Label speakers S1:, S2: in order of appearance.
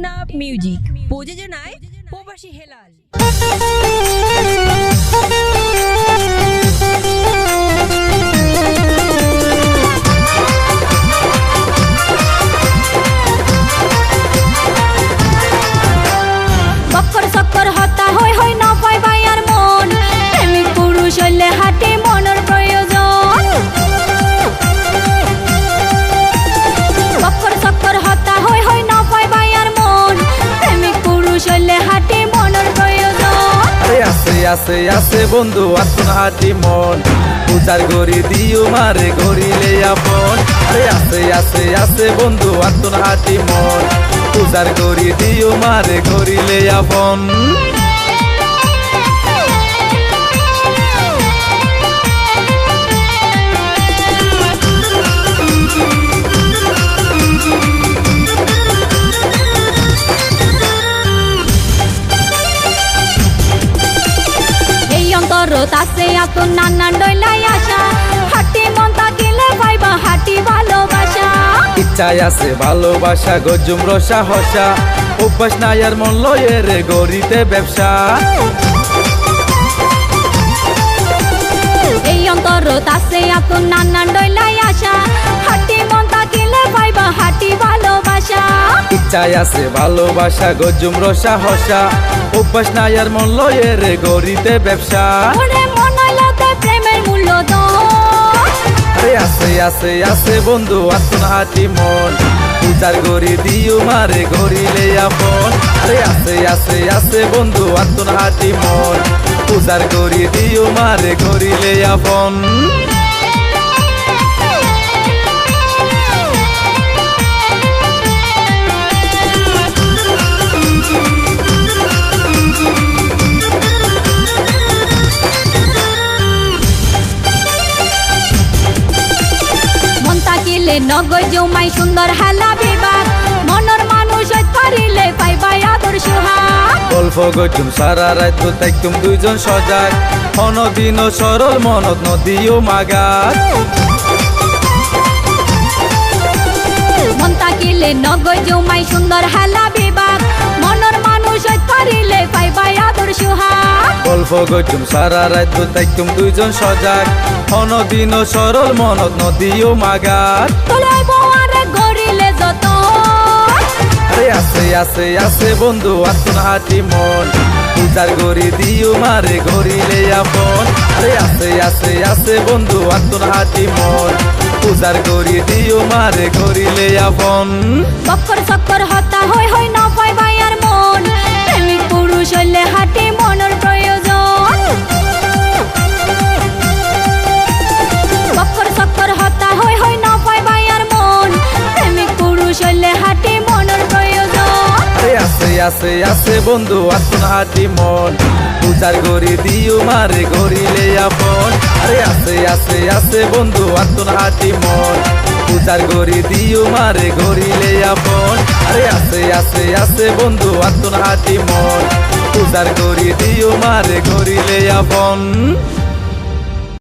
S1: Teknaf music প্রযোজনায় প্রবাসী হেলাল।
S2: বক্কর চক্কর হতা হই হই না পাই বাইয়ার মন, প্রেমিক পুরুষ হইলে হাটে মনের প্রয়োজন। বক্কর চক্কর হতা হই হই না পাই বাইয়ার মন, প্রেমিক পুরুষ হইলে হাটে মনের প্রয়োজন।
S3: আছে আছে আছে বন্ধু আতুন হাটি মন, পূজার গড়ি দিও মারে গড়িলে আপন। আছে আছে আছে বন্ধু আতুন হাটি মন, পূজার গড়ি দিও মারে গড়িলে আপন।
S2: তাসে এত নানান ডইলাই আসা, হাটি মন তাকিলে পাইবা হাটি ভালোবাসা।
S3: ইচ্ছায় আছে ভালোবাসা গজুম রসা হসা, অভ্যাস নাই আর মন লয়ে রে গড়িতে ব্যবসা।
S2: এই অন্তর তাসে এত নানান ডইলাই আসা, হাটি মন তাকিলে পাইবা হাটি ভালোবাসা।
S3: ইচ্ছায় আছে ভালোবাসা গজুম রসা হসা, অভ্যাস নাই আর মন লয়ে রে গড়িতে ব্যবসা।
S2: প্রেমের মূল্য
S3: আছে আছে আছে বন্ধু আতুন হাটি মন, পূজার গড়ি দিও মারে গড়িলে আপন। আছে আছে আছে বন্ধু আতুন হাটি মন, পূজার গড়ি দিও মারে গড়িলে আপন।
S2: নগর জমাই সুন্দর হেলা বিবাদ, মনের মানুষ পারিলে পাইবাই আদর সুহাগ।
S3: গল্প গজুম সারা রাত তাইকুম দুইজন সজাগ, অনদিন সরল মনত নদীও মাগাত।
S2: মন তাকিলে নগর জমাই সুন্দর হেলা বিবাদ, মনের মানুষ পারিলে পাইবাই আদর সুহাগ।
S3: গল্প গজুম সারা রাত তাইকুম দুইজন সজাগ, অনদিন সরল মনত নদীও মাগাত।
S2: গড়িলে যত
S3: আছে আছে আছে বন্ধু আতুন হাটি মন, পূজার গড়ি দিও মারে গড়িলে আপন। আছে আছে আছে বন্ধু আতুন হাটি মন, পূজার গড়ি দিও মারে গড়িলে আপন।
S2: বক্কর চক্কর হতা হই হই না পাই বাইয়ার মন, প্রেমিক পুরুষ হইলে হাটে মনের প্রয়োজন। বক্কর চক্কর হতা হই হই না পাই বাইয়ার মন, প্রেমিক পুরুষ হইলে হাটে মনের প্রয়োজন।
S3: আছে আছে আছে বন্ধু আতুন হাটি মন, পূজার গড়ি দিও মারে গড়িলে আপন। আছে আছে আছে বন্ধু আতুন হাটি মন, পূজার গড়ি দিও মারে গড়িলে আপন। আছে আছে আছে বন্ধু আতুন হাটি মন, পূজার গড়ি দিও মারে গড়িলে আপন।